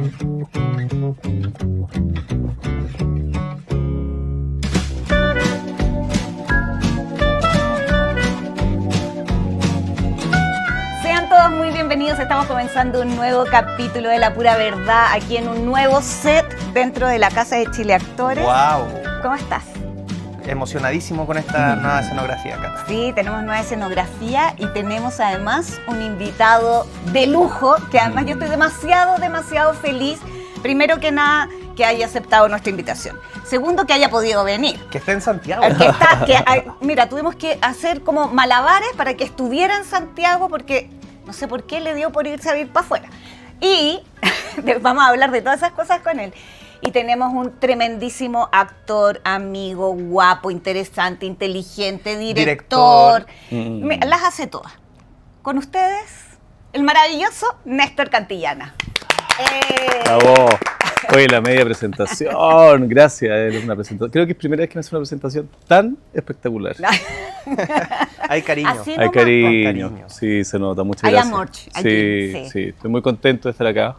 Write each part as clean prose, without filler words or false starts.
Sean todos muy bienvenidos, estamos comenzando un nuevo capítulo de La Pura Verdad, aquí en un nuevo set dentro de la Casa de Chile Actores. ¡Wow! ¿Cómo estás? Emocionadísimo con esta nueva escenografía, Cata. Sí, tenemos nueva escenografía y tenemos además un invitado de lujo, que además yo estoy demasiado feliz. Primero que nada, que haya aceptado nuestra invitación. Segundo, que haya podido venir. Que esté en Santiago. Mira, tuvimos que hacer como malabares para que estuviera en Santiago porque no sé por qué le dio por irse a vivir para afuera. Y vamos a hablar de todas esas cosas con él. Y tenemos un tremendísimo actor, amigo, guapo, interesante, inteligente, director. Las hace todas. Con ustedes, el maravilloso Néstor Cantillana. ¡Bravo! Oye, la media presentación, gracias. Creo que es primera vez que me hace una presentación tan espectacular. Hay cariño. Así Hay nomás. cariño, sí, se nota, muchas Hay gracias. amor Sí, aquí, sí, estoy muy contento de estar acá.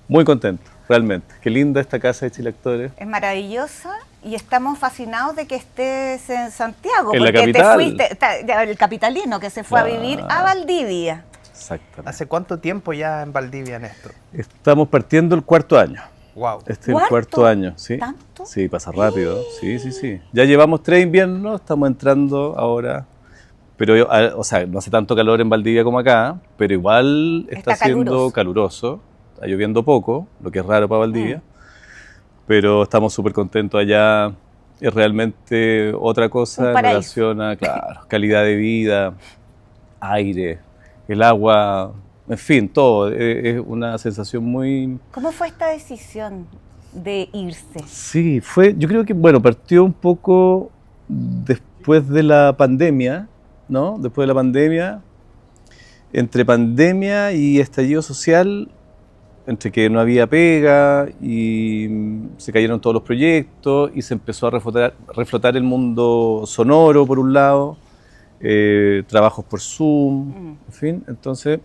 Muy contento, realmente. Qué linda esta casa de Chile Actores. Es maravillosa y estamos fascinados de que estés en Santiago. En la porque capital. te fuiste, el capitalino que se fue a vivir a Valdivia. Exactamente. ¿Hace cuánto tiempo ya en Valdivia, Néstor? Estamos partiendo el cuarto año. ¡Wow! Este es el cuarto año, ¿sí? ¿Tanto? Sí, pasa rápido. Sí. Ya llevamos 3 inviernos, estamos entrando ahora. Pero, o sea, no hace tanto calor en Valdivia como acá, pero igual está siendo caluroso. Está lloviendo poco, lo que es raro para Valdivia. Pero estamos súper contentos allá. Es realmente otra cosa en relación a, claro, calidad de vida, aire, el agua, en fin, todo. Es una sensación muy... ¿Cómo fue esta decisión de irse? Sí, yo creo que, bueno, partió un poco después de la pandemia, ¿no? Después de la pandemia, entre pandemia y estallido social, entre que no había pega y se cayeron todos los proyectos y se empezó a reflotar el mundo sonoro, por un lado, trabajos por Zoom, en fin, entonces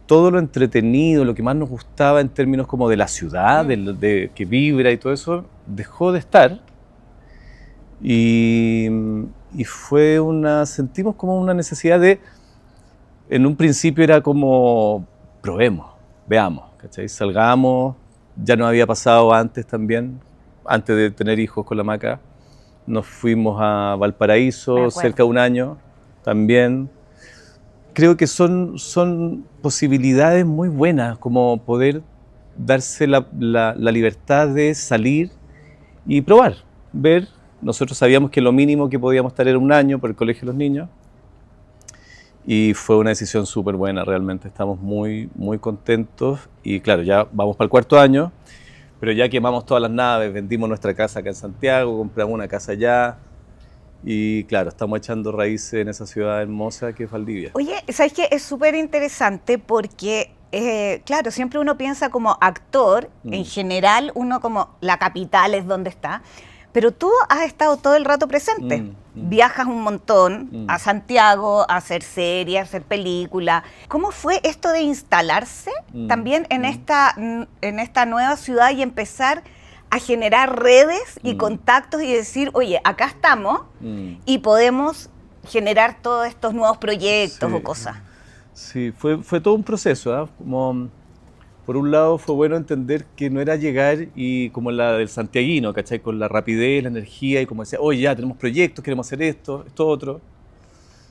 todo lo entretenido, lo que más nos gustaba en términos como de la ciudad, de que vibra y todo eso, dejó de estar y sentimos como una necesidad en un principio era como, probemos, veamos, ¿cachai? Salgamos, ya nos había pasado antes también, antes de tener hijos con la Maca, nos fuimos a Valparaíso cerca de un año también. Creo que son posibilidades muy buenas, como poder darse la libertad de salir y probar, ver. Nosotros sabíamos que lo mínimo que podíamos estar era un año por el colegio de los niños y fue una decisión súper buena, realmente estamos muy contentos y claro, ya vamos para el cuarto año, pero ya quemamos todas las naves, vendimos nuestra casa acá en Santiago, compramos una casa allá y claro, estamos echando raíces en esa ciudad hermosa que es Valdivia. Oye, ¿sabes qué? Es súper interesante porque, claro, siempre uno piensa como actor, en general uno como la capital es donde está, pero tú has estado todo el rato presente. Viajas un montón a Santiago a hacer series, a hacer películas. ¿Cómo fue esto de instalarse también en esta nueva ciudad y empezar a generar redes y contactos y decir, oye, acá estamos y podemos generar todos estos nuevos proyectos o cosas? Sí, fue todo un proceso, ¿eh? Como, por un lado fue bueno entender que no era llegar y como la del santiaguino, ¿cachai? Con la rapidez, la energía y como decía, oye, ya tenemos proyectos, queremos hacer esto otro,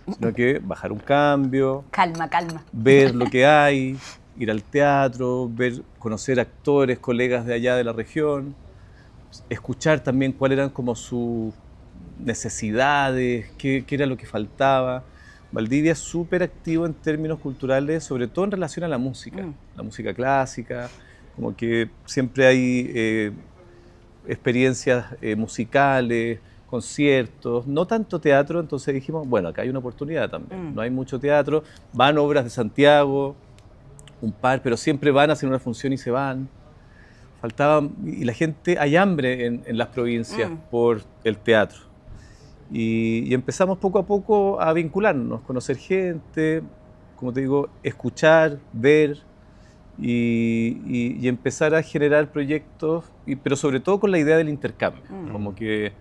sino que bajar un cambio, Calma. ver lo que hay, ir al teatro, conocer actores, colegas de allá de la región, escuchar también cuáles eran como sus necesidades, qué era lo que faltaba. Valdivia es súper activo en términos culturales, sobre todo en relación a la música clásica, como que siempre hay experiencias musicales, conciertos, no tanto teatro, entonces dijimos, bueno, acá hay una oportunidad también, no hay mucho teatro, van obras de Santiago, un par, pero siempre van a hacer una función y se van. Faltaba, y la gente, hay hambre en las provincias por el teatro. Y empezamos poco a poco a vincularnos, conocer gente, como te digo, escuchar, ver, y empezar a generar proyectos, pero sobre todo con la idea del intercambio. Como que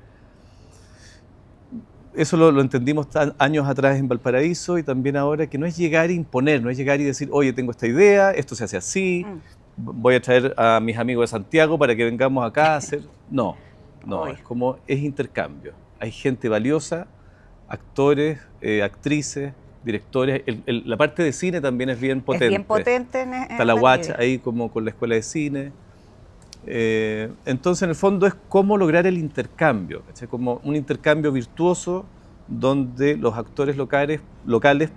eso lo entendimos años atrás en Valparaíso y también ahora, que no es llegar e imponer, no es llegar y decir, oye, tengo esta idea, esto se hace así, voy a traer a mis amigos de Santiago para que vengamos acá a hacer... No, es intercambio. Hay gente valiosa, actores, actrices, directores. La parte de cine también es bien potente. Es bien potente. Está la Guacha ahí como con la escuela de cine. Entonces, en el fondo, es cómo lograr el intercambio, ¿cachai? Como un intercambio virtuoso donde los actores locales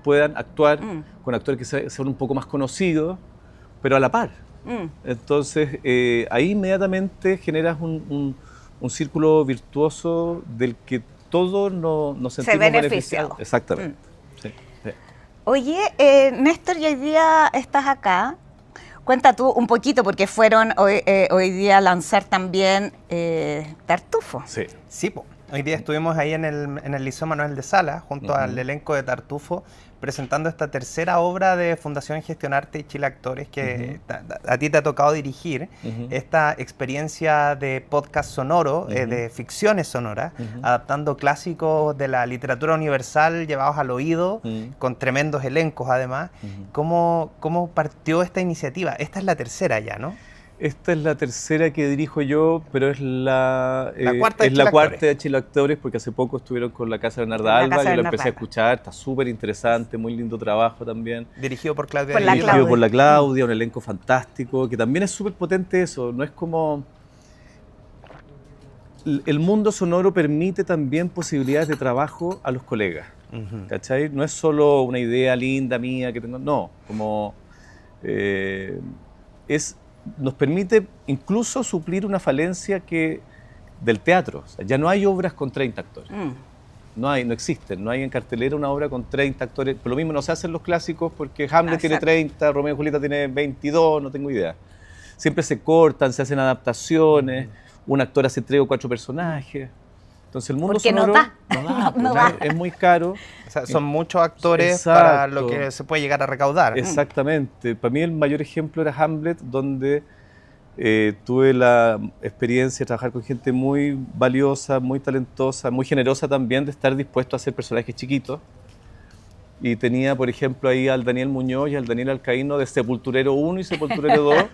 puedan actuar con actores que sean un poco más conocidos, pero a la par. Entonces, ahí inmediatamente generas un círculo virtuoso del que todos nos sentimos beneficiados. Exactamente. Sí, sí. Oye, Néstor, y hoy día estás acá. Cuenta tú un poquito, porque fueron hoy día a lanzar también Tartufo. Sí. Sí, po. Hoy día estuvimos ahí en el Liceo Manuel de Sala, junto al elenco de Tartufo, presentando esta tercera obra de Fundación Gestionarte y Chile Actores, que a ti te ha tocado dirigir, esta experiencia de podcast sonoro, de ficciones sonoras, adaptando clásicos de la literatura universal llevados al oído, con tremendos elencos además. ¿Cómo partió esta iniciativa? Esta es la tercera ya, ¿no? Esta es la tercera que dirijo yo, pero es la cuarta de Chile Actores, porque hace poco estuvieron con la Casa de Bernarda Alba, yo la empecé a escuchar, está súper interesante, muy lindo trabajo también. Dirigido por Claudia. Dirigido por la Claudia, un elenco fantástico, que también es súper potente eso, no es como... El mundo sonoro permite también posibilidades de trabajo a los colegas, ¿cachai? No es solo una idea linda mía que tengo, no, como... nos permite incluso suplir una falencia del teatro. O sea, ya no hay obras con 30 actores. No existen. No hay en cartelera una obra con 30 actores. Por lo mismo no se hacen los clásicos porque Hamlet tiene 30, Romeo y Julieta tiene 22, no tengo idea. Siempre se cortan, se hacen adaptaciones, un actor hace 3 o 4 personajes. Entonces el mundo porque sonoro no da. Es muy caro. O sea, son muchos actores para lo que se puede llegar a recaudar. Exactamente. Para mí el mayor ejemplo era Hamlet, donde tuve la experiencia de trabajar con gente muy valiosa, muy talentosa, muy generosa también, de estar dispuesto a hacer personajes chiquitos. Y tenía, por ejemplo, ahí al Daniel Muñoz y al Daniel Alcaíno de Sepulturero 1 y Sepulturero 2,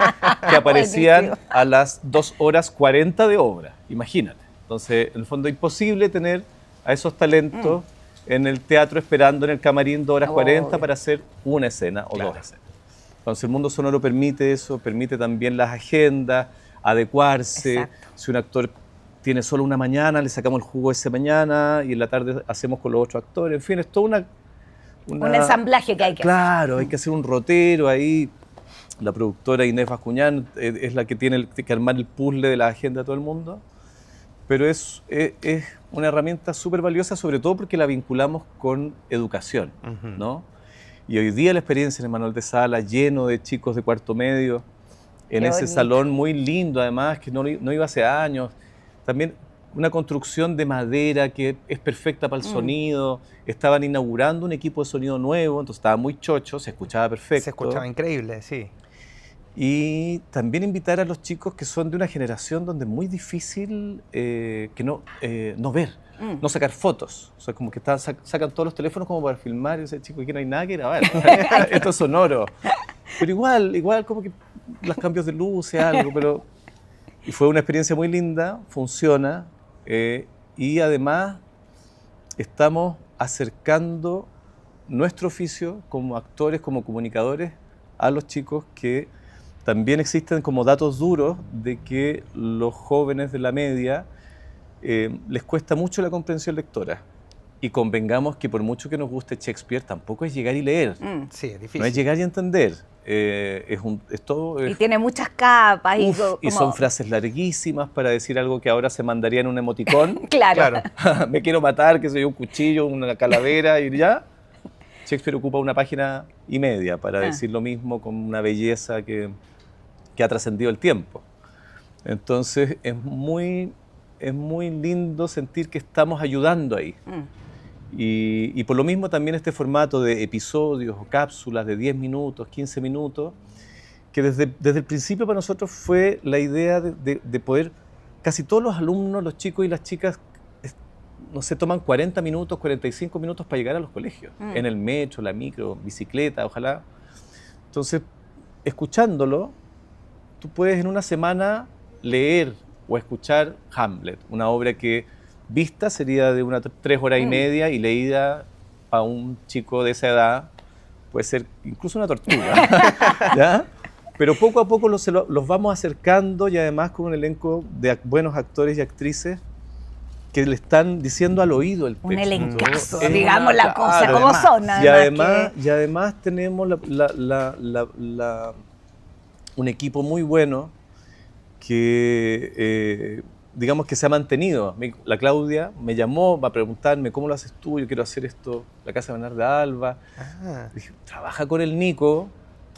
que aparecían a las 2:40 de obra. Imagínate. Entonces, en el fondo, es imposible tener a esos talentos en el teatro esperando en el camarín 2:40 para hacer una escena o 2 escenas. Entonces, el mundo sonoro permite eso, permite también las agendas, adecuarse. Exacto. Si un actor tiene solo una mañana, le sacamos el jugo esa mañana y en la tarde hacemos con los otros actores. En fin, es toda un ensamblaje que hay que hacer. Claro, hay que hacer un rotero ahí. La productora Inés Bascuñán es la que tiene que armar el puzzle de la agenda de todo el mundo. Pero es una herramienta súper valiosa, sobre todo porque la vinculamos con educación, ¿no? Y hoy día la experiencia en el Manuel de Sala, lleno de chicos de cuarto medio, en ese salón muy lindo además, que no iba hace años. También una construcción de madera que es perfecta para el sonido. Estaban inaugurando un equipo de sonido nuevo, entonces estaba muy chocho, se escuchaba perfecto. Se escuchaba increíble, sí. Y también invitar a los chicos que son de una generación donde es muy difícil no ver, no sacar fotos. O sea, como que sacan todos los teléfonos como para filmar y dicen, chicos, aquí no hay nada que grabar. Esto es sonoro. Pero igual como que los cambios de luces, algo, y fue una experiencia muy linda, funciona, y además estamos acercando nuestro oficio como actores, como comunicadores, a los chicos, que también existen como datos duros de que los jóvenes de la media les cuesta mucho la comprensión lectora. Y convengamos que por mucho que nos guste Shakespeare, tampoco es llegar y leer. Sí, es difícil. No es llegar y entender. Y tiene muchas capas. Y son frases larguísimas para decir algo que ahora se mandaría en un emoticón. Claro. Me quiero matar, que soy un cuchillo, una calavera y ya. Shakespeare ocupa 1,5 páginas para decir lo mismo con una belleza que ha trascendido el tiempo. Entonces es muy lindo sentir que estamos ayudando ahí. Y por lo mismo también este formato de episodios o cápsulas de 10 minutos, 15 minutos, que desde el principio para nosotros fue la idea de poder, casi todos los alumnos, los chicos y las chicas, no sé, toman 40 minutos, 45 minutos para llegar a los colegios, en el metro, la micro, bicicleta, ojalá. Entonces, escuchándolo, tú puedes en una semana leer o escuchar Hamlet, una obra que vista sería de unas 3 horas y media y leída para un chico de esa edad puede ser incluso una tortura, ¿ya? Pero poco a poco los vamos acercando y además con un elenco de buenos actores y actrices que le están diciendo al oído el texto. Un elencazo, digamos la cosa, como son. Y además tenemos un equipo muy bueno que, digamos que se ha mantenido. La Claudia me llamó para preguntarme cómo lo haces tú, yo quiero hacer esto, la Casa Bernarda Alba. Dije, trabaja con el Nico,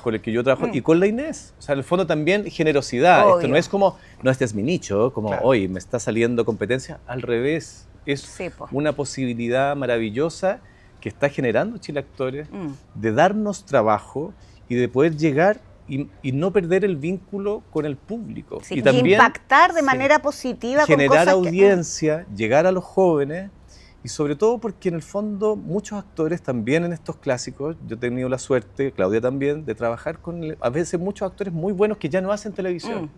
con el que yo trabajo, y con la Inés. O sea, en el fondo también generosidad. Obvio. Esto no es como, no, este es mi nicho, como, hoy me está saliendo competencia. Al revés, es una posibilidad maravillosa que está generando Chile Actores de darnos trabajo y de poder llegar y no perder el vínculo con el público. Sí, y también impactar de manera positiva generar con cosas audiencia, llegar a los jóvenes. Y sobre todo porque en el fondo muchos actores también en estos clásicos, yo he tenido la suerte, Claudia también, de trabajar con a veces muchos actores muy buenos que ya no hacen televisión,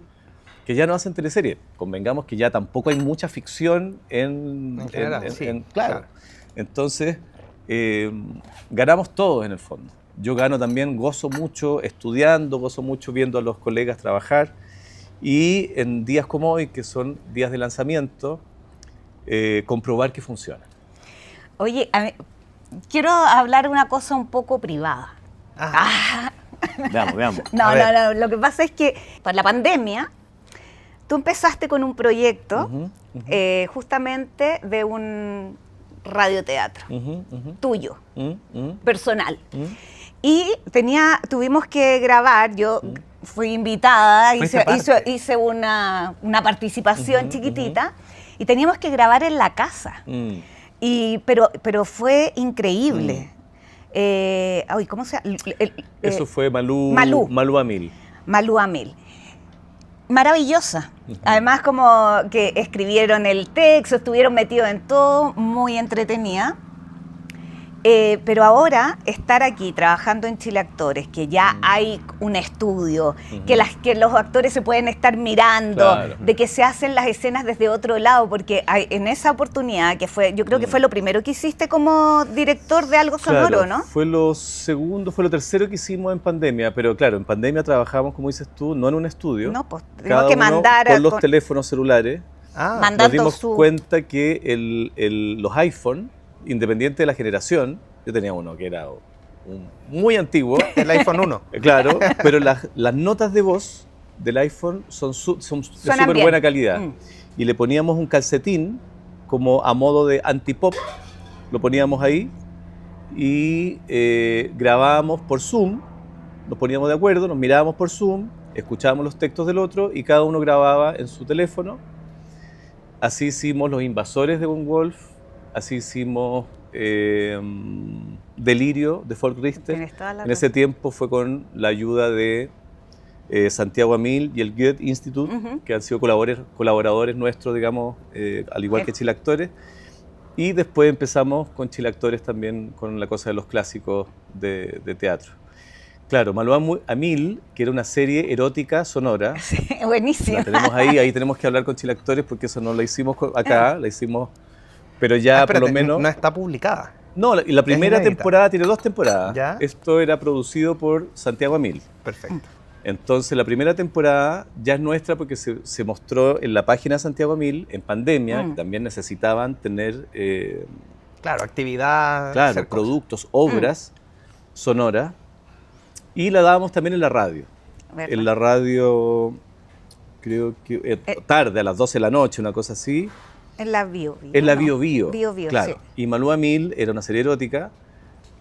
que ya no hacen teleserie. Convengamos que ya tampoco hay mucha ficción en general, claro. Entonces, ganamos todos en el fondo. Yo gano también, gozo mucho estudiando, gozo mucho viendo a los colegas trabajar y en días como hoy, que son días de lanzamiento, comprobar que funciona. Oye, quiero hablar una cosa un poco privada. Veamos. No. Lo que pasa es que por la pandemia, tú empezaste con un proyecto justamente de un radioteatro tuyo, personal. Y tuvimos que grabar, yo fui invitada, hice una participación chiquitita y teníamos que grabar en la casa. Pero fue increíble. ¿Cómo se llama? Eso fue Malú Amil. Malú Amil. Maravillosa. Además, como que escribieron el texto, estuvieron metidos en todo, muy entretenida. Pero ahora estar aquí trabajando en Chile Actores, que ya hay un estudio, que los actores se pueden estar mirando, de que se hacen las escenas desde otro lado, porque en esa oportunidad, que fue, yo creo que fue lo primero que hiciste como director de algo sonoro, ¿no? Fue lo tercero que hicimos en pandemia, pero claro, en pandemia trabajamos, como dices tú, no en un estudio. No, pues tenemos que mandar con los teléfonos celulares. Nos dimos cuenta que los iPhone, independiente de la generación, yo tenía uno que era muy antiguo. El iPhone 1. Claro, pero las notas de voz del iPhone son de súper buena calidad. Y le poníamos un calcetín como a modo de antipop, lo poníamos ahí y grabábamos por Zoom, nos poníamos de acuerdo, nos mirábamos por Zoom, escuchábamos los textos del otro y cada uno grababa en su teléfono. Así hicimos Los Invasores de Von Wolf, así hicimos Delirio de Folk Richter. En ese tiempo fue con la ayuda de Santiago Amil y el Goethe Institute, que han sido colaboradores nuestros, digamos, al igual que Chile Actores. Y después empezamos con Chile Actores también con la cosa de los clásicos de teatro. Claro, Malú Amil, que era una serie erótica sonora. Sí, buenísima. La tenemos ahí tenemos que hablar con Chile Actores porque eso no la hicimos acá, la hicimos, pero ya por lo menos... No está publicada. No, la primera temporada tiene 2 temporadas. ¿Ya? Esto era producido por Santiago Amil. Perfecto. Entonces la primera temporada ya es nuestra porque se mostró en la página de Santiago Amil en pandemia, que también necesitaban tener... claro, actividad... Claro, productos, obras sonoras. Y la dábamos también en la radio. ¿Verdad? En la radio, creo que tarde, a las 12 de la noche, una cosa así. En la Bio Bio. En la Bio Bio. Sí. Claro. Y Malú Amil era una serie erótica,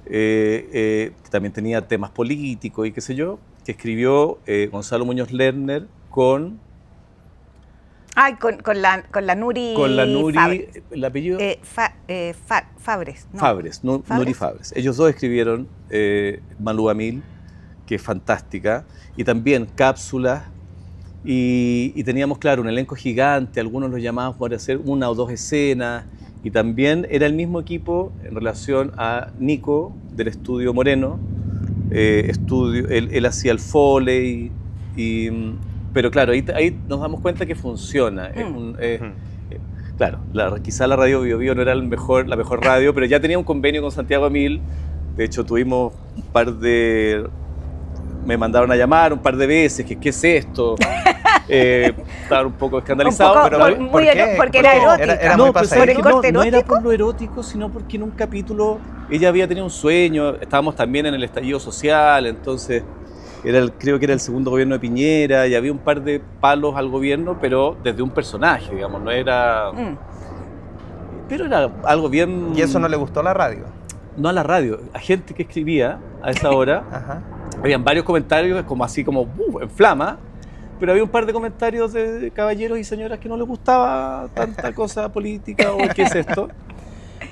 que también tenía temas políticos y qué sé yo, que escribió Gonzalo Muñoz Lerner con... con la Nuri... Con la Nuri... Fabres. ¿El apellido? Fabres. No. Nuri Fabres. Ellos dos escribieron Malú Amil que es fantástica, y también cápsulas, y teníamos, claro, un elenco gigante, algunos los llamábamos para hacer 1 o 2 escenas, y también era el mismo equipo en relación a Nico, del estudio Moreno, él hacía el Foley, pero claro, ahí nos damos cuenta que funciona. Claro, quizá la radio Bio Bio no era la mejor radio, pero ya tenía un convenio con Santiago Emil. De hecho, tuvimos me mandaron a llamar un par de veces, ¿qué es esto? Estaba un poco escandalizado. Porque era erótica. Era muy pasadito. No era por lo erótico, sino porque en un capítulo ella había tenido un sueño, estábamos también en el estallido social, entonces creo que era el segundo gobierno de Piñera y había un par de palos al gobierno, pero desde un personaje, digamos, no era... Pero era algo bien... ¿Y eso no le gustó a la radio? No a la radio, a gente que escribía a esa hora. Ajá. Habían varios comentarios como en flama, pero había un par de comentarios de caballeros y señoras que no les gustaba tanta cosa política o qué es esto.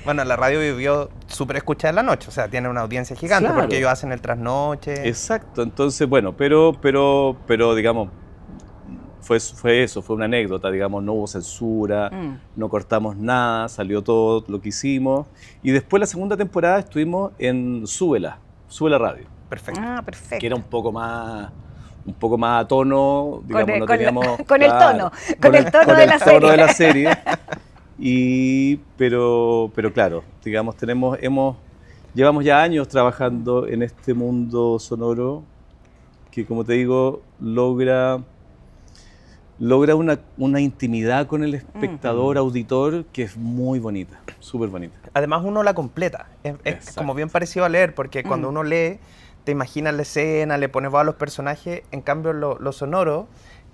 Bueno, la radio vivió súper escuchada en la noche, o sea, tiene una audiencia gigante, Claro. porque ellos hacen el trasnoche. Exacto, entonces, bueno, pero digamos, fue eso, fue una anécdota, digamos, no hubo censura, no cortamos nada, salió todo lo que hicimos. Y después la segunda temporada estuvimos en Súbela Radio. Perfecto. Perfecto. Que era un poco más a tono, digamos, no teníamos... Con el tono de la serie. Con el tono de la serie. Pero claro, digamos, llevamos ya años trabajando en este mundo sonoro que, como te digo, logra una intimidad con el espectador, auditor, que es muy bonita, súper bonita. Además, uno la completa. Es como bien parecido a leer, porque cuando uno lee, te imaginas la escena, le pones voz a los personajes. En cambio, lo sonoro...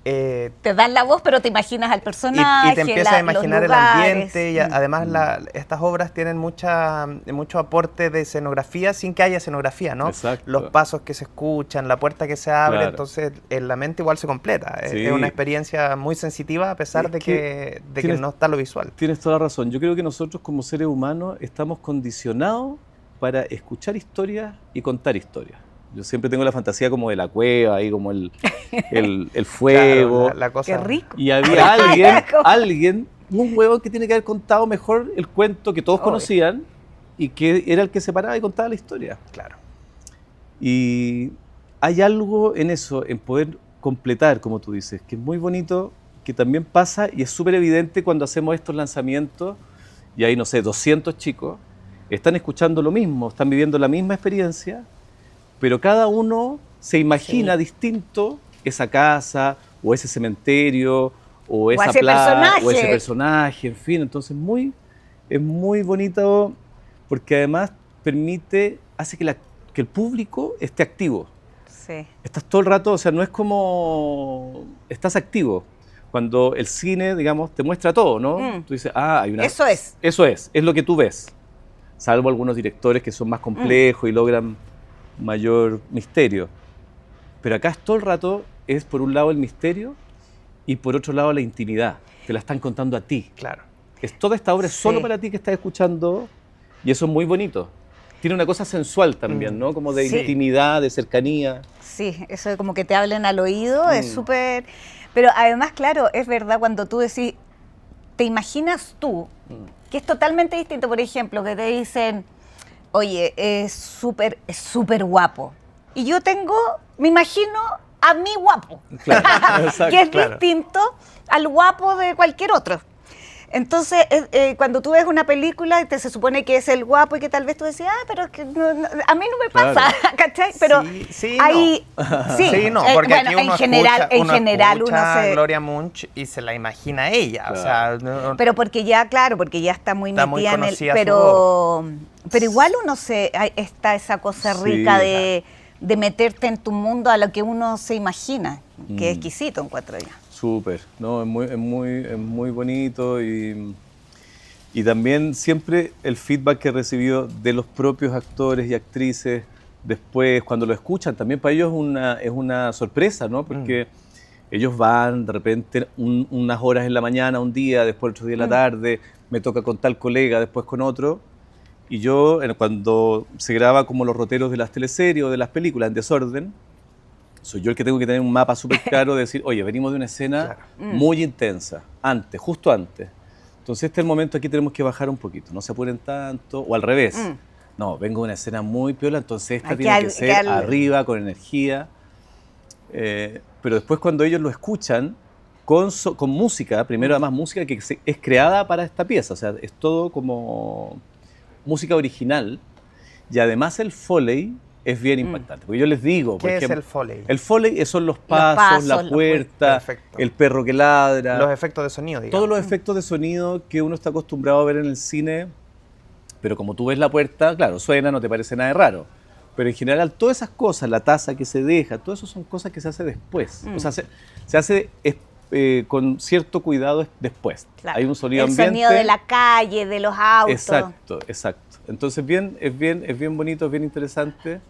te dan la voz, pero te imaginas al personaje, y te empiezas a imaginar los el lugares. ambiente. Y además, estas obras tienen mucho aporte de escenografía sin que haya escenografía, ¿no? Exacto. Los pasos que se escuchan, la puerta que se abre, Claro. entonces en la mente igual se completa. Sí. Es una experiencia muy sensitiva a pesar de que no está lo visual. Tienes toda la razón. Yo creo que nosotros como seres humanos estamos condicionados para escuchar historias y contar historias. Yo siempre tengo la fantasía como de la cueva, ahí como el fuego. Claro, la cosa. Qué rico. Y había alguien, un huevón que tiene que haber contado mejor el cuento que todos conocían y que era el que se paraba y contaba la historia. Claro. Y hay algo en eso, en poder completar, como tú dices, que es muy bonito, que también pasa y es súper evidente cuando hacemos estos lanzamientos y hay, no sé, 200 chicos, están escuchando lo mismo, están viviendo la misma experiencia, pero cada uno se imagina distinto esa casa o ese cementerio o esa ese plaza o ese personaje. personaje, en fin, entonces es muy bonito porque además hace que el público esté activo. Sí. Estás todo el rato, o sea, no es como... Estás activo. Cuando el cine, digamos, te muestra todo, ¿no? Tú dices, hay una... Eso es. Eso es lo que tú ves. Salvo algunos directores que son más complejos y logran mayor misterio. Pero acá todo el rato es, por un lado, el misterio y por otro lado, la intimidad. Te la están contando a ti. Claro. Toda esta obra es solo Sí. para ti que estás escuchando y eso es muy bonito. Tiene una cosa sensual también, ¿no? Como de Sí. intimidad, de cercanía. Sí, eso de como que te hablen al oído es súper... Pero además, claro, es verdad cuando tú decís, te imaginas tú, que es totalmente distinto, por ejemplo, que te dicen, oye, es súper guapo. Y yo me imagino a mí guapo, Claro, exacto, que es claro. distinto al guapo de cualquier otro. Entonces, cuando tú ves una película, se supone que es el guapo y que tal vez tú decías, pero es que a mí no me pasa, Claro. ¿cachai? Pero Sí, hay... no. Sí, Sí, no, porque bueno, aquí uno en general escucha uno se... Gloria Munch y se la imagina a ella. Claro. O sea, no- Pero porque ya, claro, porque ya está muy Está muy metida en el... conocida su Pero igual está esa cosa Sí, rica de meterte en tu mundo a lo que uno se imagina, que es exquisito, encuentro yo. Súper, ¿no? Es muy bonito y también siempre el feedback que he recibido de los propios actores y actrices después, cuando lo escuchan, también para ellos es una sorpresa, ¿no? Porque ellos van de repente unas horas en la mañana, un día, después otro día en la tarde, me toca con tal colega, después con otro. Y yo, cuando se graba como los roteros de las teleseries o de las películas en desorden, soy yo el que tengo que tener un mapa súper claro de decir, oye, venimos de una escena Claro. muy intensa, antes, justo antes. Entonces este es el momento, aquí tenemos que bajar un poquito, no se apuren tanto, o al revés. No, vengo de una escena muy piola, entonces esta Hay tiene que que ser arriba, con energía. Pero después cuando ellos lo escuchan, con música, primero además música que es creada para esta pieza, o sea, es todo como música original, y además el Foley es bien impactante, porque yo les digo, por ¿Qué es ejemplo, el Foley? el Foley son los pasos, la puerta, Perfecto. el perro que ladra, Los efectos de sonido, digamos. todos los efectos de sonido que uno está acostumbrado a ver en el cine, pero como tú ves la puerta, claro, suena, no te parece nada de raro. Pero en general todas esas cosas, la taza que se deja, todo eso son cosas que se hace después. O sea, se hace con cierto cuidado después. Claro. Hay un sonido el ambiente. sonido de la calle, de los autos. Exacto, exacto. Entonces es bien bonito, es bien interesante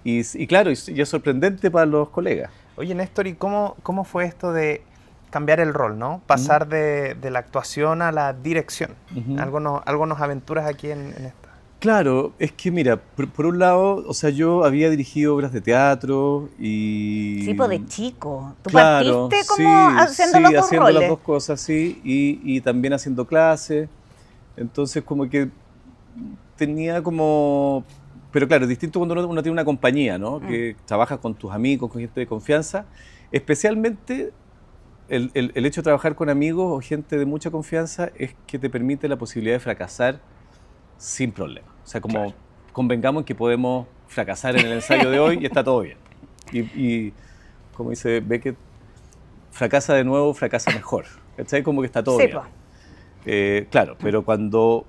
y claro, y es sorprendente para los colegas. Oye, Néstor, ¿y cómo fue esto de cambiar el rol, ¿no? Pasar de la actuación a la dirección. Algo nos aventuras aquí en esta. Claro, es que mira, por un lado, o sea, yo había dirigido obras de teatro y... Sí, pues de chico. Tú claro, partiste como haciendo los dos haciendo roles. las dos cosas, sí, y también haciendo clases. Entonces, como que tenía como... Pero claro, es distinto cuando uno tiene una compañía, ¿no? Que trabajas con tus amigos, con gente de confianza. Especialmente el hecho de trabajar con amigos o gente de mucha confianza es que te permite la posibilidad de fracasar sin problema. O sea, como convengamos que podemos fracasar en el ensayo de hoy y está todo bien. Y como dice Beckett, fracasa de nuevo, fracasa mejor. ¿Cachai? Como que está todo bien. Claro, pero cuando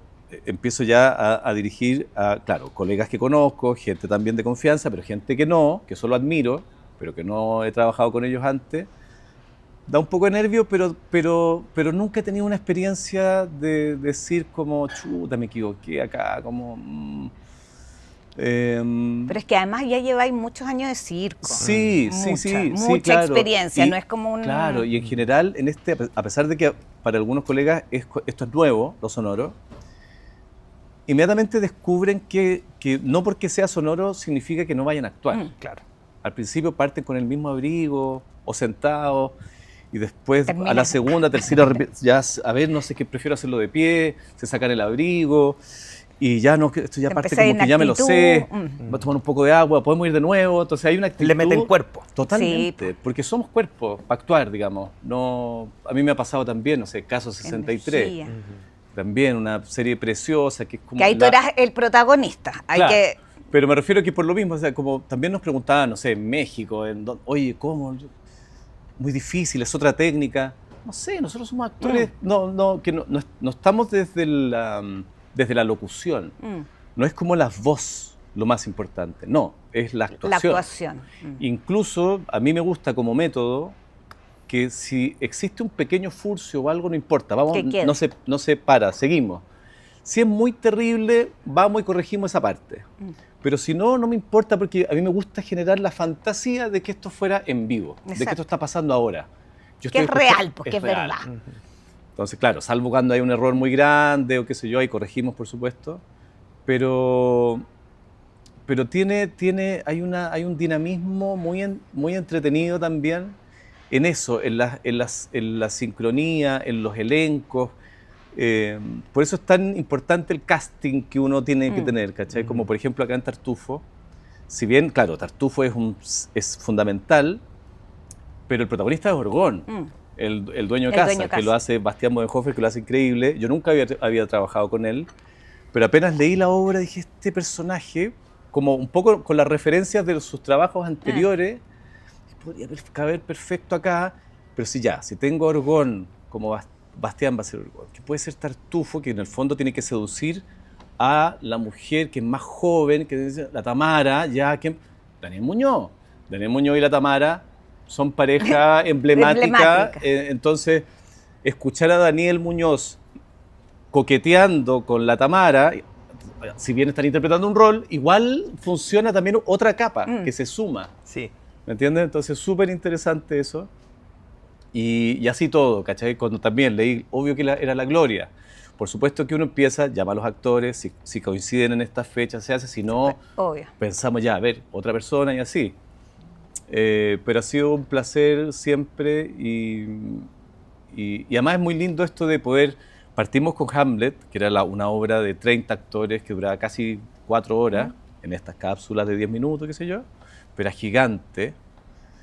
empiezo ya a dirigir a, claro, colegas que conozco, gente también de confianza, pero gente que no, que solo admiro, pero que no he trabajado con ellos antes, da un poco de nervio, pero nunca he tenido una experiencia de decir como, chuta, me equivoqué acá, como... pero es que además ya lleváis muchos años de circo. Sí, mucha claro. experiencia, Y, no es como un... Claro, y en general, a pesar de que para algunos colegas esto es nuevo, lo sonoro, inmediatamente descubren que no porque sea sonoro significa que no vayan a actuar. Claro. Al principio parten con el mismo abrigo o sentados, y después Termina. a la segunda, tercera, ya, a ver, no sé qué, prefiero hacerlo de pie, se sacan el abrigo, y ya no, esto ya parte como que ya me lo sé, voy a tomar un poco de agua, podemos ir de nuevo, entonces hay una actitud... Le meten cuerpo. Totalmente, porque somos cuerpos para actuar, digamos. No, a mí me ha pasado también, no sé, Caso 63, Energía. también una serie preciosa que es como... Que ahí tú eras el protagonista. Hay Claro, que... pero me refiero que por lo mismo, o sea, como también nos preguntaban, no sé, en México, oye, ¿cómo? Muy difícil, es otra técnica. No sé, nosotros somos actores, que no estamos desde la locución. No es como la voz lo más importante, no, es la actuación. La actuación. Incluso a mí me gusta como método que si existe un pequeño furcio o algo, no importa, vamos, no se para, seguimos. Si es muy terrible, vamos y corregimos esa parte. Pero si no, no me importa porque a mí me gusta generar la fantasía de que esto fuera en vivo, de que esto está pasando ahora. Que es real, porque es verdad. Entonces, claro, salvo cuando hay un error muy grande o qué sé yo, ahí corregimos, por supuesto. Pero hay un dinamismo muy entretenido también en eso, en la sincronía, en los elencos. Por eso es tan importante el casting que uno tiene que tener, ¿cachai? Como por ejemplo acá en Tartufo, si bien, claro, Tartufo es fundamental, pero el protagonista es Orgón, el dueño de casa, que lo hace Bastián Bodenhofer, que lo hace increíble. Yo nunca había trabajado con él, pero apenas leí la obra dije, este personaje, como un poco con las referencias de sus trabajos anteriores, podría caber perfecto acá, pero si tengo a Orgón como Bastián va a ser Orgón, que puede ser Tartufo, que en el fondo tiene que seducir a la mujer que es más joven, que dice, la Tamara, Daniel Muñoz y la Tamara son pareja emblemática. Entonces, escuchar a Daniel Muñoz coqueteando con la Tamara, si bien están interpretando un rol, igual funciona también otra capa que se suma. Sí. ¿Me entiendes? Entonces, súper interesante eso. Y así todo, ¿cachai? Cuando también leí, obvio que era la gloria. Por supuesto que uno empieza, llama a los actores, si coinciden en estas fechas se hace, si no, obvio. pensamos ya, a ver, otra persona y así. Pero ha sido un placer siempre y además es muy lindo esto de poder... Partimos con Hamlet, que era una obra de 30 actores que duraba casi 4 horas, en estas cápsulas de 10 minutos, qué sé yo, pero era gigante.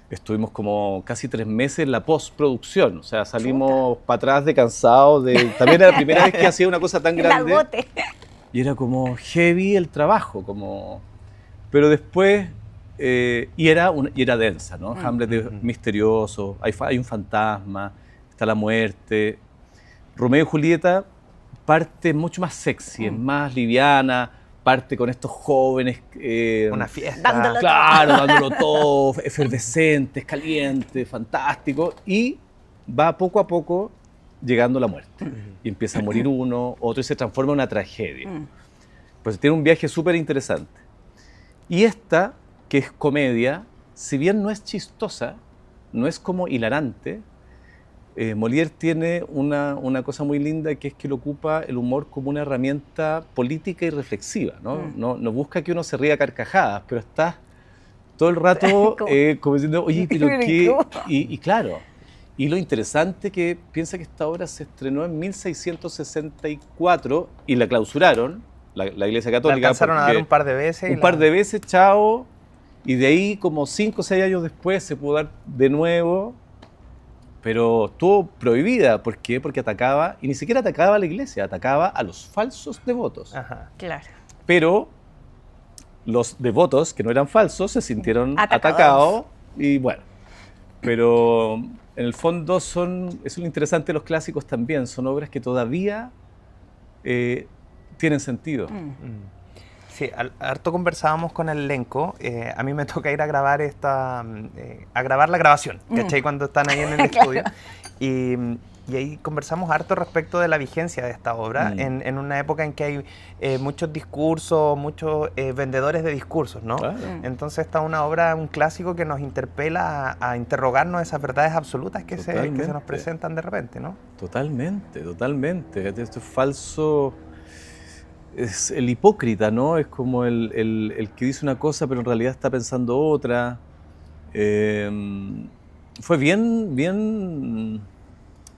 Estuvimos como casi 3 meses en la postproducción, o sea, salimos para atrás de cansados. También era la primera vez que hacía una cosa tan grande. Agote. Y era como heavy el trabajo, pero después, y era densa, ¿no? Hamlet es misterioso, hay un fantasma, está la muerte. Romeo y Julieta parte mucho más sexy, es más liviana, parte con estos jóvenes... Una fiesta. Dándolo todo, efervescentes, calientes, fantástico, y va poco a poco llegando la muerte. Y empieza a morir uno, otro, y se transforma en una tragedia. Pues tiene un viaje súper interesante. Y esta, que es comedia, si bien no es chistosa, no es como hilarante, Molière tiene una cosa muy linda, que es que lo ocupa el humor como una herramienta política y reflexiva, ¿no? No busca que uno se ría a carcajadas, pero está todo el rato como diciendo, oye, pero qué... Y claro, y lo interesante que piensa que esta obra se estrenó en 1664 y la clausuraron, la Iglesia Católica. La alcanzaron a dar un par de veces. Un par de veces, chao, y de ahí como 5 o 6 años después se pudo dar de nuevo. Pero estuvo prohibida. ¿Por qué? Porque atacaba, y ni siquiera atacaba a la iglesia, atacaba a los falsos devotos. Ajá. Claro. Pero los devotos que no eran falsos se sintieron atacados y bueno. Pero en el fondo eso es lo interesante de los clásicos también, son obras que todavía tienen sentido. Sí, harto conversábamos con el elenco. A mí me toca ir a grabar a grabar la grabación, ¿cachai? Cuando están ahí en el estudio. Y ahí conversamos harto respecto de la vigencia de esta obra en una época en que hay muchos discursos, muchos vendedores de discursos, ¿no? Claro. Entonces esta es una obra, un clásico que nos interpela a interrogarnos esas verdades absolutas que se nos presentan de repente, ¿no? Totalmente, totalmente. Esto es falso. Es el hipócrita, ¿no? Es como el que dice una cosa pero en realidad está pensando otra. Fue bien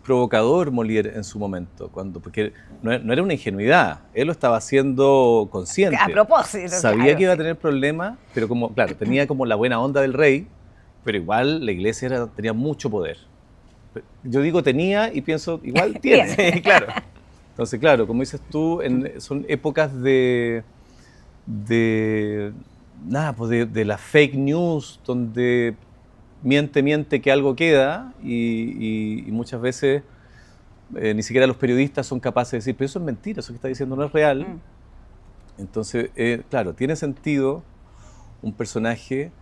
provocador Molière en su momento, porque no era una ingenuidad, él lo estaba haciendo consciente. A propósito. Sabía que iba a tener problemas, pero tenía como la buena onda del rey, pero igual la iglesia tenía mucho poder. Yo digo tenía y pienso, igual tiene, claro. Entonces, claro, como dices tú, son épocas de la fake news, donde miente que algo queda y muchas veces ni siquiera los periodistas son capaces de decir, pero eso es mentira, eso que está diciendo no es real. Entonces, claro, tiene sentido un personaje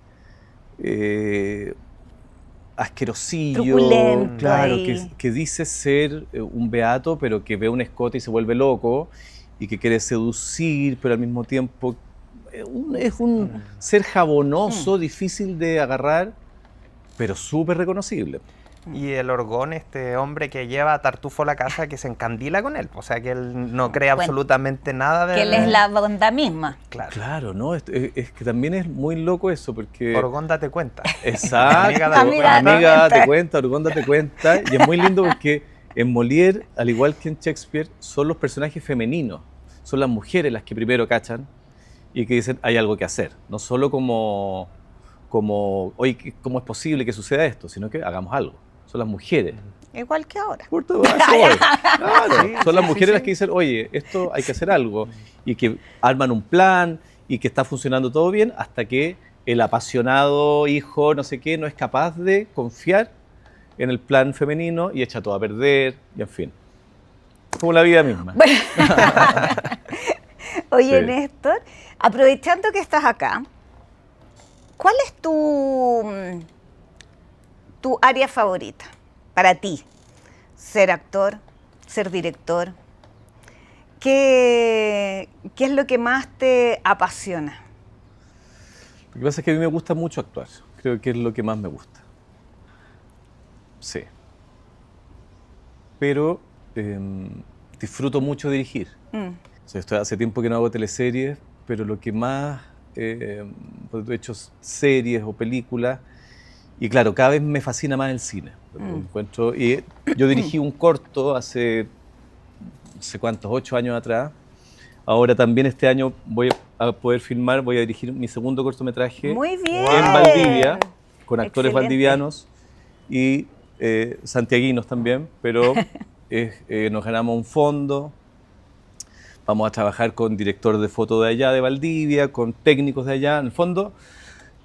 asquerosillo, truculento, claro, que dice ser un beato, pero que ve un escote y se vuelve loco, y que quiere seducir, pero al mismo tiempo es un ser jabonoso, difícil de agarrar, pero súper reconocible. Y el Orgón, este hombre que lleva a Tartufo a la casa, que se encandila con él. O sea, que él no cree absolutamente nada de... Que él es la bondad misma. Claro, ¿no? Es que también es muy loco eso, porque... Orgón, date cuenta. Exacto. Amiga, date cuenta, Orgón, date cuenta. Y es muy lindo porque en Molière, al igual que en Shakespeare, son los personajes femeninos. Son las mujeres las que primero cachan y que dicen, hay algo que hacer. No solo como oye, ¿cómo es posible que suceda esto? Sino que hagamos algo. Son las mujeres. Igual que ahora. Por todo eso voy. Claro, son las mujeres las que dicen, oye, esto hay que hacer algo. Y que arman un plan y que está funcionando todo bien hasta que el apasionado hijo, no sé qué, no es capaz de confiar en el plan femenino y echa todo a perder, y en fin. Como la vida misma. Bueno. Oye, Sí. Néstor, aprovechando que estás acá, ¿cuál es tu área favorita para ti? Ser actor, ser director. ¿Qué es lo que más te apasiona? Lo que pasa es que a mí me gusta mucho actuar. Creo que es lo que más me gusta. Sí. Pero disfruto mucho dirigir. O sea, hace tiempo que no hago teleseries, pero lo que más he hecho series o películas Y claro, cada vez me fascina más el cine. Lo encuentro, y yo dirigí un corto hace, no sé cuántos, 8 años atrás. Ahora también este año voy a poder filmar, voy a dirigir mi segundo cortometraje Muy bien. en Valdivia, con actores Excelente. valdivianos y santiaguinos también, pero nos ganamos un fondo. Vamos a trabajar con director de foto de allá, de Valdivia, con técnicos de allá. En el fondo,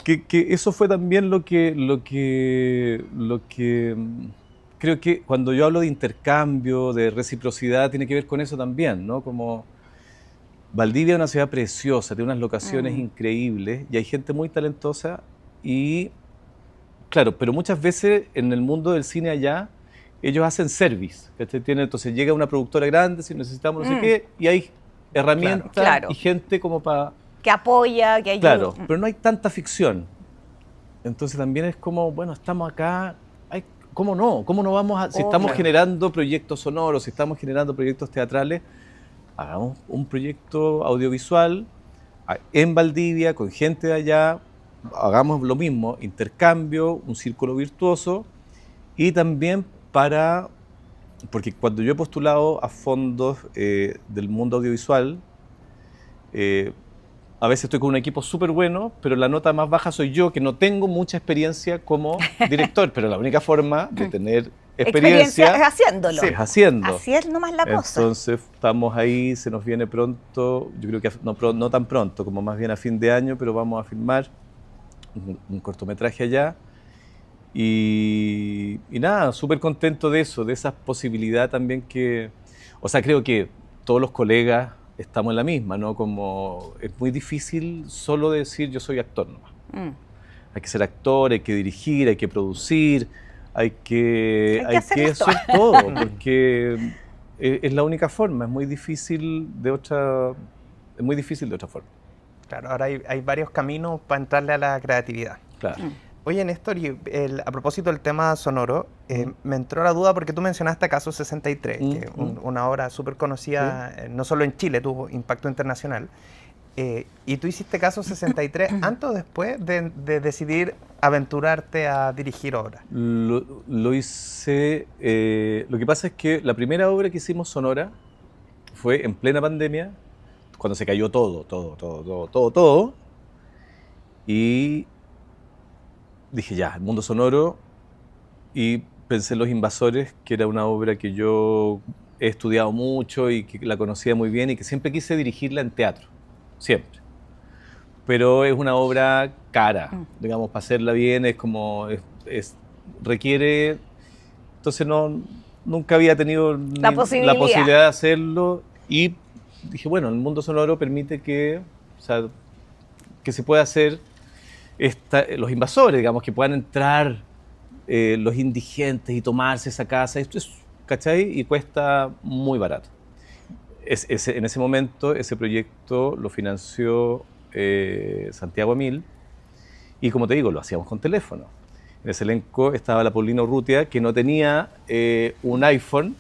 que eso fue también lo que creo que cuando yo hablo de intercambio, de reciprocidad, tiene que ver con eso también, ¿no? Como Valdivia es una ciudad preciosa, tiene unas locaciones increíbles y hay gente muy talentosa y, claro, pero muchas veces en el mundo del cine allá, ellos hacen service, ¿cachai? Entonces llega una productora grande, si necesitamos no sé qué, y hay herramientas Claro. y gente como para... Que apoya, que ayuda. Claro, pero no hay tanta ficción. Entonces también es como, bueno, estamos acá, ¿cómo no? ¿Cómo no vamos a...? Si estamos Obvio. generando proyectos sonoros, si estamos generando proyectos teatrales, hagamos un proyecto audiovisual en Valdivia, con gente de allá, hagamos lo mismo, intercambio, un círculo virtuoso, y también porque cuando yo he postulado a fondos del mundo audiovisual, a veces estoy con un equipo súper bueno, pero la nota más baja soy yo, que no tengo mucha experiencia como director, pero la única forma de tener experiencia es haciéndolo. es haciendo. Así es nomás la cosa. Entonces estamos ahí, se nos viene pronto, yo creo que no tan pronto, como más bien a fin de año, pero vamos a filmar un cortometraje allá. Y nada, súper contento de eso, de esa posibilidad también o sea, creo que todos los colegas estamos en la misma, ¿no? Como es muy difícil solo decir yo soy actor nomás. Hay que ser actor, hay que dirigir, hay que producir, hay que hacerlas hacer todo, porque es la única forma, es muy difícil de otra forma. Claro, ahora hay varios caminos para entrarle a la creatividad. Claro. Oye, Néstor, y a propósito del tema sonoro, me entró la duda porque tú mencionaste Caso 63, que es una obra súper conocida, no solo en Chile, tuvo impacto internacional. Y tú hiciste Caso 63 antes o después de decidir aventurarte a dirigir obras. Lo hice, lo que pasa es que la primera obra que hicimos sonora fue en plena pandemia, cuando se cayó todo, y dije ya, el mundo sonoro, y pensé en Los Invasores, que era una obra que yo he estudiado mucho y que la conocía muy bien y que siempre quise dirigirla en teatro, siempre. Pero es una obra cara, digamos, para hacerla bien requiere, entonces nunca había tenido La posibilidad de hacerlo y dije, bueno, el mundo sonoro permite que se pueda hacer los invasores, digamos, que puedan entrar los indigentes y tomarse esa casa, esto es, ¿cachai? Y cuesta muy barato. En ese momento, ese proyecto lo financió Santiago Emil, y como te digo, lo hacíamos con teléfono. En ese elenco estaba la Paulina Urrutia, que no tenía un iPhone,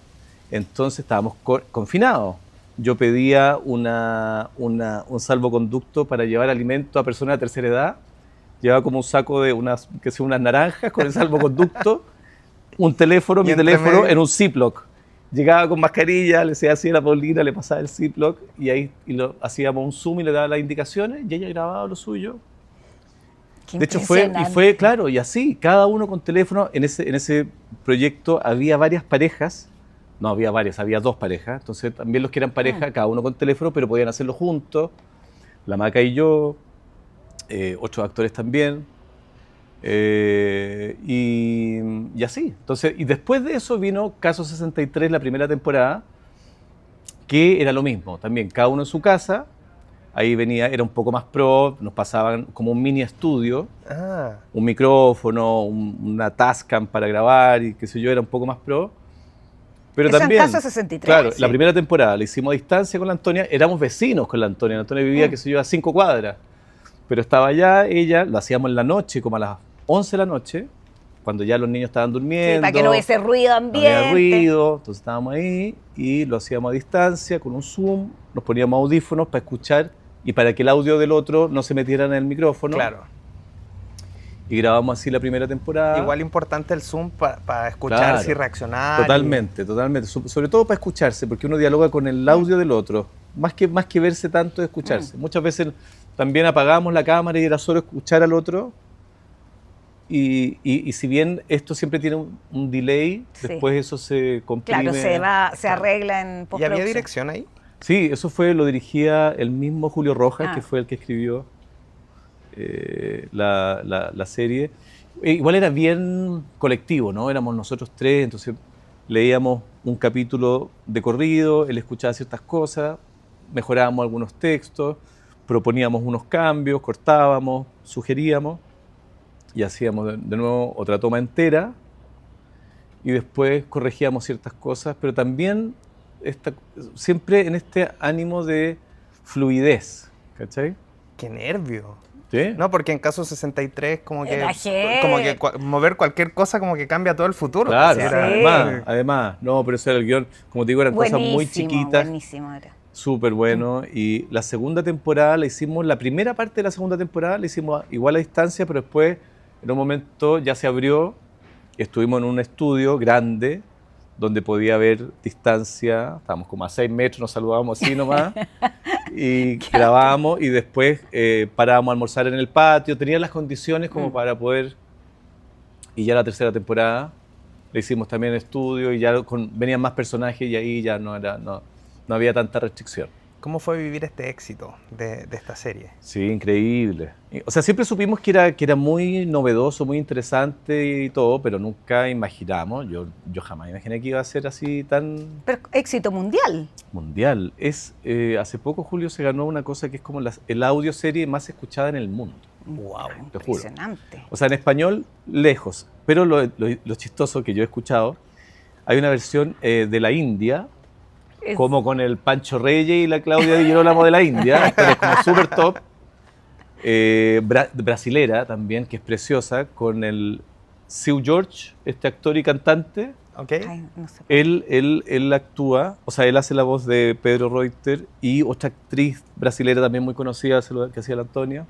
entonces estábamos confinados. Yo pedía un salvoconducto para llevar alimento a personas de tercera edad. Llevaba como un saco de unas naranjas con el salvoconducto, mi teléfono en un Ziploc. Llegaba con mascarilla, le decía así a la Paulina, le pasaba el Ziploc y hacíamos un zoom y le daba las indicaciones y ella grababa lo suyo. Qué De hecho fue claro, y así, cada uno con teléfono. En ese proyecto había varias parejas, no había varias, había 2 parejas, entonces también los que eran pareja, cada uno con teléfono, pero podían hacerlo juntos, la Maca y yo, otros actores también, y así. Entonces, y después de eso vino Caso 63, la primera temporada, que era lo mismo, también cada uno en su casa. Ahí era un poco más pro, nos pasaban como un mini estudio, un micrófono, una Tascam para grabar y qué sé yo, era un poco más pro. Pero eso también, en Caso 63. claro, Sí. la primera temporada la hicimos a distancia con la Antonia, éramos vecinos con la Antonia vivía, qué sé yo, a 5 cuadras. Pero estaba allá, ella, lo hacíamos en la noche, como a las 11 de la noche, cuando ya los niños estaban durmiendo. Sí, para que no hubiese ruido No ambiente. había ruido, entonces estábamos ahí y lo hacíamos a distancia con un Zoom, nos poníamos audífonos para escuchar y para que el audio del otro no se metiera en el micrófono. Claro. Y grabamos así la primera temporada. Igual importante el Zoom para escucharse y reaccionar. Totalmente. Sobre todo para escucharse, porque uno dialoga con el audio del otro. Más que verse tanto, es escucharse. Muchas veces también apagamos la cámara y era solo escuchar al otro. Y si bien esto siempre tiene un delay, después eso se comprime. Claro, se arregla en postproducción. ¿Y había dirección ahí? Sí, eso lo dirigía el mismo Julio Rojas, que fue el que escribió la serie. Igual era bien colectivo, ¿no? Éramos nosotros tres, entonces leíamos un capítulo de corrido, él escuchaba ciertas cosas, mejorábamos algunos textos, proponíamos unos cambios, cortábamos, sugeríamos y hacíamos de nuevo otra toma entera y después corregíamos ciertas cosas, pero también siempre en este ánimo de fluidez, ¿cachai? ¡Qué nervio! ¿Sí? No, porque en caso 63 como que Era mover cualquier cosa como que cambia todo el futuro. Claro, Pues, además, no, pero eso era el guión, como te digo, eran cosas muy chiquitas, buenísimo era. súper bueno, y la segunda temporada la hicimos, la primera parte de la segunda temporada la hicimos igual a distancia, pero después en un momento ya se abrió, estuvimos en un estudio grande, donde podía haber distancia, estábamos como a 6 metros, nos saludábamos así nomás, y grabábamos y después parábamos a almorzar en el patio, tenía las condiciones como para poder, y ya la tercera temporada le hicimos también en estudio y ya venían más personajes y ahí ya no había tanta restricción. ¿Cómo fue vivir este éxito de esta serie? Sí, increíble. O sea, siempre supimos que era muy novedoso, muy interesante y todo, pero nunca imaginamos, yo jamás imaginé que iba a ser así tan... Pero éxito mundial. Mundial. Hace poco Julio se ganó una cosa que es como el audio serie más escuchada en el mundo. Wow, te juro. impresionante. O sea, en español, lejos. Pero lo chistoso que yo he escuchado, hay una versión de la India, como con el Pancho Reyes y la Claudia Di Girolamo de la India, pero es como súper top. Brasilera también, que es preciosa, con el Seu George, este actor y cantante. Okay. Ay, no sé. Él actúa, o sea, él hace la voz de Pedro Reuter y otra actriz brasilera también muy conocida, que hacía la Antonia.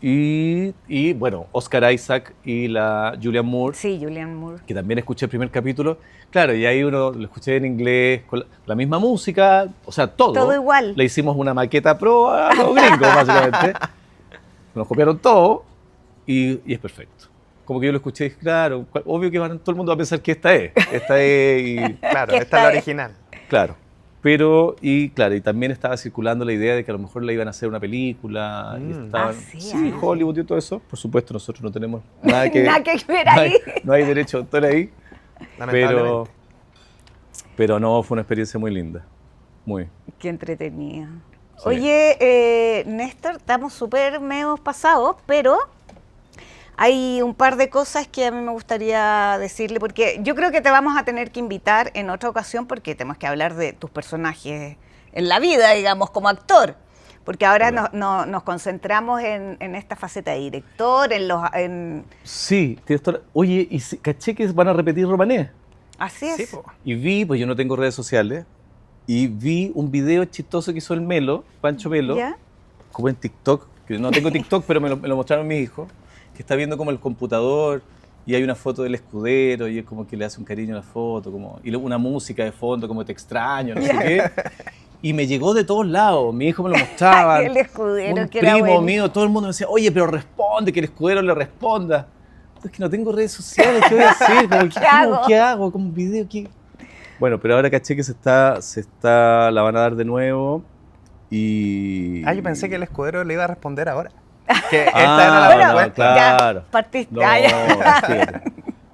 Y bueno, Oscar Isaac y la Julianne Moore. Sí, Julianne Moore. Que también escuché el primer capítulo. Claro, y ahí uno lo escuché en inglés, con la misma música, o sea, todo. Todo igual. Le hicimos una maqueta pro a los gringos, básicamente. Nos copiaron todo y es perfecto. Como que yo lo escuché y dije, claro, obvio que todo el mundo va a pensar que esta es. Y claro, esta es la original. Claro. Y también estaba circulando la idea de que a lo mejor le iban a hacer una película. Y sí, Hollywood y todo eso. Por supuesto, nosotros no tenemos nada que ver ahí. No hay derecho de autor ahí. Lamentablemente. Pero no, fue una experiencia muy linda. Muy. Qué entretenida. Sí. Oye, Néstor, estamos súper medio pasados, pero hay un par de cosas que a mí me gustaría decirle, porque yo creo que te vamos a tener que invitar en otra ocasión porque tenemos que hablar de tus personajes en la vida, digamos, como actor. Porque ahora nos concentramos en esta faceta de director, Sí, tienes toda... Oye, y caché que van a repetir Romané. Así es. Sí, po. Y pues yo no tengo redes sociales, y vi un video chistoso que hizo el Melo, Pancho Melo, ¿Ya? como en TikTok, que no tengo TikTok, pero me lo mostraron mis hijos, que está viendo como el computador y hay una foto del escudero y es como que le hace un cariño a la foto, y luego una música de fondo como te extraño, no sé qué. Y me llegó de todos lados, mi hijo me lo mostraba, El escudero, un que era primo bueno. mío, todo el mundo me decía, oye, pero responde, que el escudero le responda. Es que no tengo redes sociales, ¿qué voy a hacer? ¿Qué hago? ¿Como un video? ¿Qué? Bueno, pero ahora caché que la van a dar de nuevo y... Yo pensé que el escudero le iba a responder ahora. Que esta era la respuesta. Claro. Ya, partiste. Fíjate.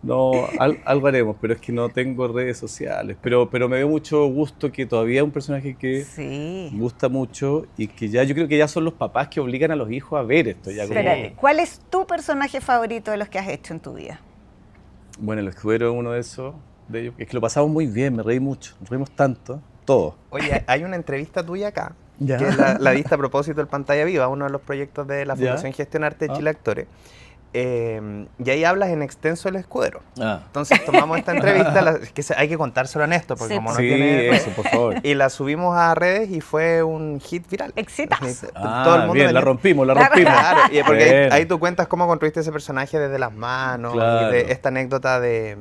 No, algo haremos, pero es que no tengo redes sociales. Pero me dio mucho gusto que todavía es un personaje que Sí. gusta mucho y que ya yo creo que ya son los papás que obligan a los hijos a ver esto. Ya como... Espérate, ¿cuál es tu personaje favorito de los que has hecho en tu vida? Bueno, el escudero es uno de esos, de ellos. Es que lo pasamos muy bien, me reí mucho, nos reímos tanto, todos. Oye, hay una entrevista tuya acá, Ya. que es la vista a propósito del Pantalla Viva, uno de los proyectos de la Fundación Gestión Arte de Chile Actores, y ahí hablas en extenso el escudero. Ah. Entonces tomamos esta entrevista, hay que contárselo a Néstor, porque Sí, como no Sí, tiene... eso, por favor. Y la subimos a redes y fue un hit viral. Exitazo. Todo el mundo Bien, la venía- rompimos, la Claro. rompimos. Claro, y porque Bien. ahí tú cuentas cómo construiste ese personaje desde las manos, Claro. y de esta anécdota de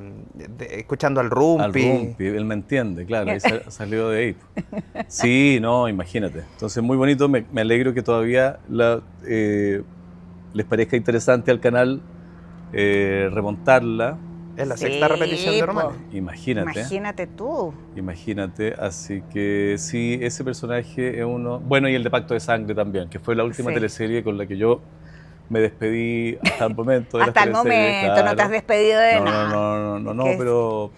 escuchando al Al Rumpi. Rumpi, él me entiende, claro, ahí salió de ahí. Sí, no, imagínate. Entonces, muy bonito, me alegro que todavía les parezca interesante al canal remontarla. Es la Sí, sexta repetición de po. Román. Imagínate. Imagínate tú. Imagínate, así que sí, ese personaje es uno... Bueno, y el de Pacto de Sangre también, que fue la última Sí. teleserie con la que yo me despedí hasta el momento. De las Hasta el teleseries, momento, no te has despedido de no, nada. No, Que es-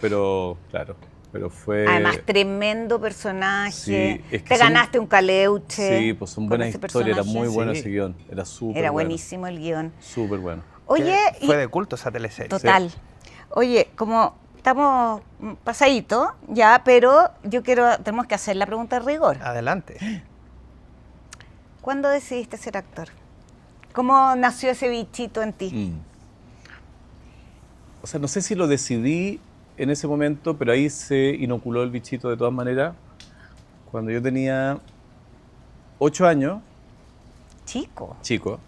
pero claro, pero fue... Además, tremendo personaje. Sí, es que Te son- ganaste un caleuche. Sí, pues son con buenas ese historias, era personaje. muy bueno Sí. ese guión, era súper Era bueno. buenísimo el guión. Súper bueno. Oye, Que fue de culto esa teleserie. total. Oye, como estamos pasaditos ya, pero tenemos que hacer la pregunta de rigor. Adelante. ¿Cuándo decidiste ser actor? ¿Cómo nació ese bichito en ti? Mm. O sea, no sé si lo decidí en ese momento, pero ahí se inoculó el bichito de todas maneras. Cuando yo tenía 8 años, Chico. chico,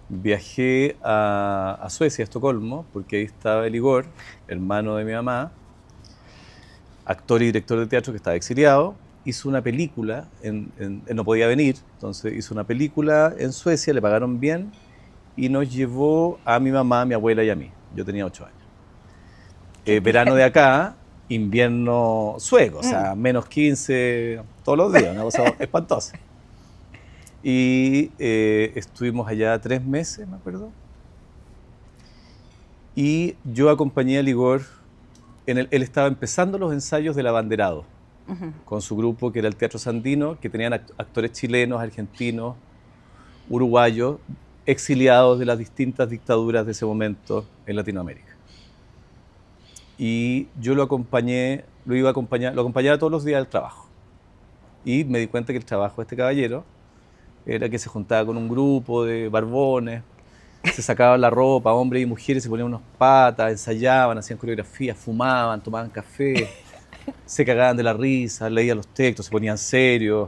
viajé a Suecia, a Estocolmo, porque ahí estaba el Igor, hermano de mi mamá, actor y director de teatro que estaba exiliado. Hizo una película, él no podía venir, entonces hizo una película en Suecia, le pagaron bien y nos llevó a mi mamá, a mi abuela y a mí. Yo tenía 8 años. Verano de acá, invierno sueco, o sea, menos 15 todos los días, una cosa espantosa. Y estuvimos allá 3 meses, me acuerdo. Y yo acompañé a Igor, él estaba empezando los ensayos del Abanderado, con su grupo que era el Teatro Sandino, que tenían actores chilenos, argentinos, uruguayos, exiliados de las distintas dictaduras de ese momento en Latinoamérica. Y yo lo acompañaba todos los días al trabajo. Y me di cuenta que el trabajo de este caballero era que se juntaba con un grupo de barbones, se sacaban la ropa, hombres y mujeres, se ponían unas patas, ensayaban, hacían coreografías, fumaban, tomaban café, se cagaban de la risa, leían los textos, se ponían serios,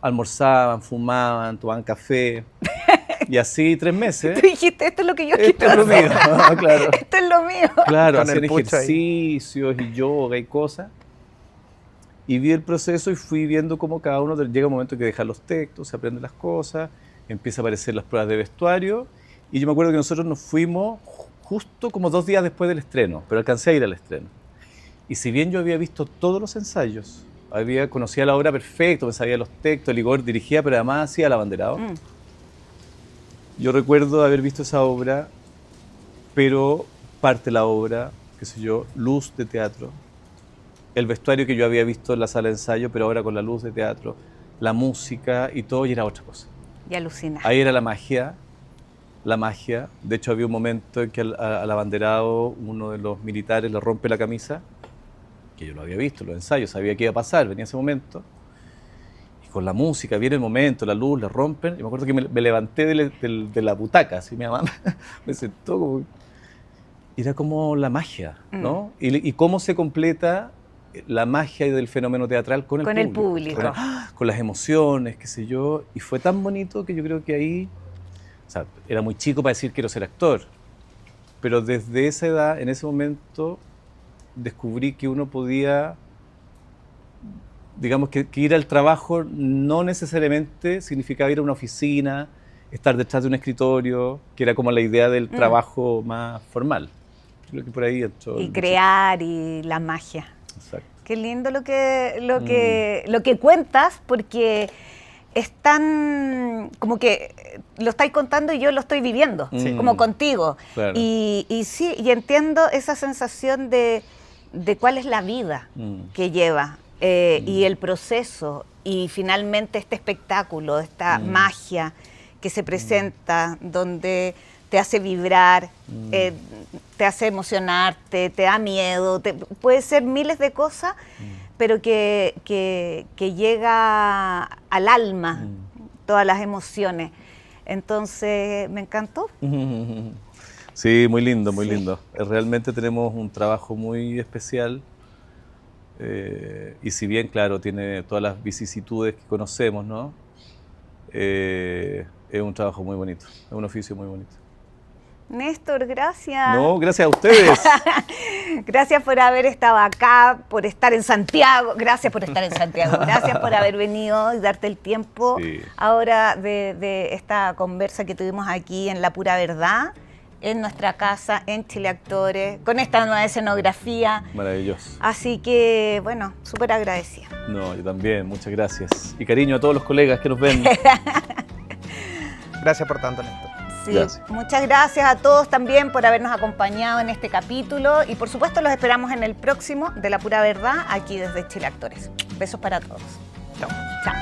almorzaban, fumaban, tomaban café. Y así 3 meses. Tú dijiste, esto es lo que yo Esto quiero es lo hacer. mío, claro. Esto es lo mío. Claro, Con el hacían pucho ahí. ejercicios y yoga y cosas. Y vi el proceso y fui viendo cómo cada uno llega un momento que deja los textos, se aprende las cosas, empieza a aparecer las pruebas de vestuario. Y yo me acuerdo que nosotros nos fuimos justo como 2 días después del estreno, pero alcancé a ir al estreno. Y si bien yo había visto todos los ensayos, conocía la obra perfecto, me sabía los textos, el Igor dirigía, pero además hacía el abanderado. Yo recuerdo haber visto esa obra, pero parte de la obra, qué sé yo, luz de teatro, el vestuario que yo había visto en la sala de ensayo, pero ahora con la luz de teatro, la música y todo, y era otra cosa. Y alucina. Ahí era la magia. De hecho, había un momento en que al abanderado uno de los militares le rompe la camisa, que yo lo había visto en los ensayos, sabía que iba a pasar, venía ese momento. Y con la música, viene el momento, la luz, le rompen. Y me acuerdo que me levanté de la butaca, así mi mamá me sentó como... Era como la magia, ¿no? Y cómo se completa la magia del fenómeno teatral con el público. Con las emociones, qué sé yo. Y fue tan bonito que yo creo que ahí... O sea, era muy chico para decir quiero ser actor. Pero desde esa edad, en ese momento, descubrí que uno podía... Digamos que ir al trabajo no necesariamente significaba ir a una oficina, estar detrás de un escritorio, que era como la idea del trabajo más formal. Creo que por ahí entró Y el crear y la magia. bicho. Exacto. Qué lindo lo que cuentas, porque es tan como que lo estáis contando y yo lo estoy viviendo, Sí. como contigo. Claro. Y sí, y entiendo esa sensación de cuál es la vida que lleva y el proceso y finalmente este espectáculo, esta magia que se presenta donde te hace vibrar, te hace emocionarte, te da miedo, puede ser miles de cosas, pero que llega al alma, todas las emociones. Entonces, me encantó. Sí, muy lindo, muy Sí. lindo. Realmente tenemos un trabajo muy especial y si bien, claro, tiene todas las vicisitudes que conocemos, ¿no? Es un trabajo muy bonito, es un oficio muy bonito. Néstor, gracias. No, gracias a ustedes. Gracias por haber estado acá, por estar en Santiago. Gracias por estar en Santiago. Gracias por haber venido y darte el tiempo Sí. ahora de esta conversa que tuvimos aquí en La Pura Verdad, en nuestra casa, en Chile Actores, con esta nueva escenografía. Maravilloso. Así que, bueno, súper agradecida. No, yo también, muchas gracias. Y cariño a todos los colegas que nos ven. Gracias por tanto, Néstor. Sí, Gracias. muchas gracias a todos también por habernos acompañado en este capítulo y por supuesto los esperamos en el próximo de La Pura Verdad aquí desde Chile Actores. Besos para todos. Chao. Chao.